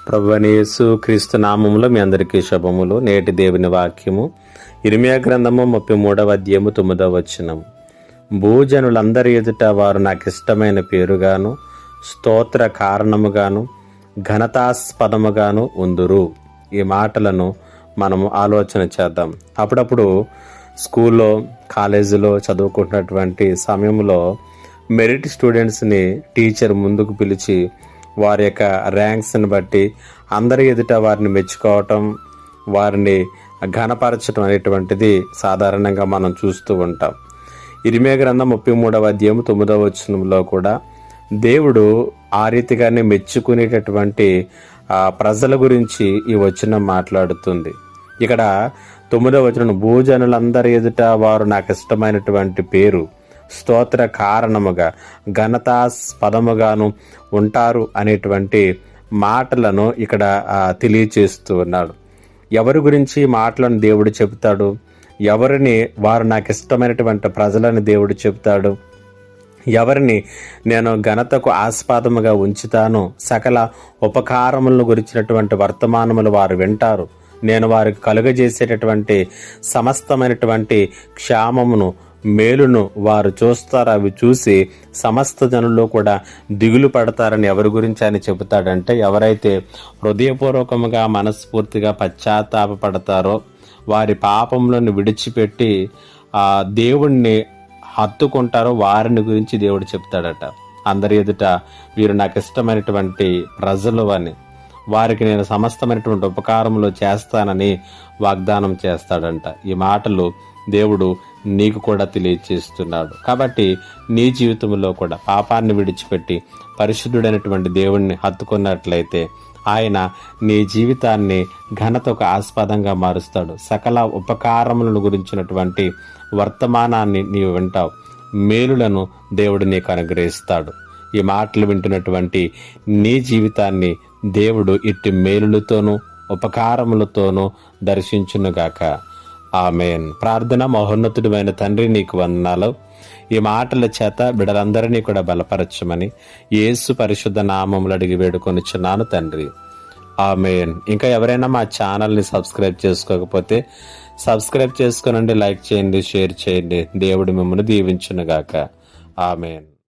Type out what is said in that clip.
ప్రభువైన యేసు క్రీస్తు నామములో మీ అందరికీ శుభములు. నేటి దేవుని వాక్యము ఇర్మియా గ్రంథము 33వ అధ్యాయము 9వ వచనము. భూజనులందరి ఎదుట వారు నాకు ఇష్టమైన పేరుగాను స్తోత్ర కారణముగాను ఘనతాస్పదముగాను ఉందురు. ఈ మాటలను మనము ఆలోచన చేద్దాం. అప్పుడప్పుడు స్కూల్లో కాలేజీలో చదువుకుంటున్నటువంటి సమయంలో మెరిట్ స్టూడెంట్స్ని టీచర్ ముందుకు పిలిచి వారి యొక్క ర్యాంక్స్ని బట్టి అందరి ఎదుట వారిని మెచ్చుకోవటం, వారిని ఘనపరచడం అనేటువంటిది సాధారణంగా మనం చూస్తూ ఉంటాం. ఇర్మియా గ్రంథం 33వ అధ్యాయం 9వ వచనంలో కూడా దేవుడు ఆ రీతిగానే మెచ్చుకునేటటువంటి ప్రజల గురించి ఈ వచనం మాట్లాడుతుంది. ఇక్కడ 9వ వచనం, భూజనులందరి ఎదుట వారు నాకు ఇష్టమైనటువంటి పేరు స్తోత్ర కారణముగా ఘనతాస్పదముగాను ఉంటారు అనేటువంటి మాటలను ఇక్కడ తెలియచేస్తూ ఉన్నాడు. ఎవరి గురించి మాటలను దేవుడు చెబుతాడు? ఎవరిని వారు నాకు ఇష్టమైనటువంటి ప్రజలని దేవుడు చెబుతాడు? ఎవరిని నేను ఘనతకు ఆస్పాదముగా ఉంచుతాను? సకల ఉపకారములను గురించినటువంటి వర్తమానములు వారు వింటారు. నేను వారికి కలుగజేసేటటువంటి సమస్తమైనటువంటి క్షేమమును మేలును వారు చూస్తారు. అవి చూసి సమస్త జనులు కూడా దిగులు పడతారని ఎవరి గురించి ఆయన చెబుతాడంటే, ఎవరైతే హృదయపూర్వకముగా మనస్ఫూర్తిగా పశ్చాత్తాపడతారో, వారి పాపములను విడిచిపెట్టి దేవుణ్ణి హత్తుకుంటారో వారిని గురించి దేవుడు చెప్తాడట. అందరి ఎదుట వీరు నాకు ఇష్టమైనటువంటి ప్రజలు అని, వారికి నేను సమస్తమైనటువంటి ఉపకారములు చేస్తానని వాగ్దానం చేస్తాడంట. ఈ మాటలు దేవుడు నీకు కూడా తెలియచేస్తున్నాడు. కాబట్టి నీ జీవితంలో కూడా పాపాన్ని విడిచిపెట్టి పరిశుద్ధుడైనటువంటి దేవుణ్ణి హత్తుకున్నట్లయితే ఆయన నీ జీవితాన్ని ఘనతకు ఆస్పదంగా మారుస్తాడు. సకల ఉపకారములను గురించినటువంటి వర్తమానాన్ని నీవు వింటావు. మేలులను దేవుడు నీకు అనుగ్రహిస్తాడు. ఈ మాటలు వింటున్నటువంటి నీ జీవితాన్ని దేవుడు ఇట్టి మేలులతోనూ ఉపకారములతోనూ దర్శించునుగాక. ఆమేన్. ప్రార్థన. మహోన్నతుడైన తండ్రి, నీకు వందనాలు. ఈ మాటల చేత బిడ్డలందరినీ కూడా బలపరచమని యేసు పరిశుద్ధ నామములు అడిగి వేడుకొనిచున్నాను తండ్రి. ఆమేన్. ఇంకా ఎవరైనా మా ఛానల్ని సబ్స్క్రైబ్ చేసుకోకపోతే సబ్స్క్రైబ్ చేసుకోనండి, లైక్ చేయండి, షేర్ చేయండి. దేవుడు మిమ్మల్ని దీవించునుగాక. ఆమేన్.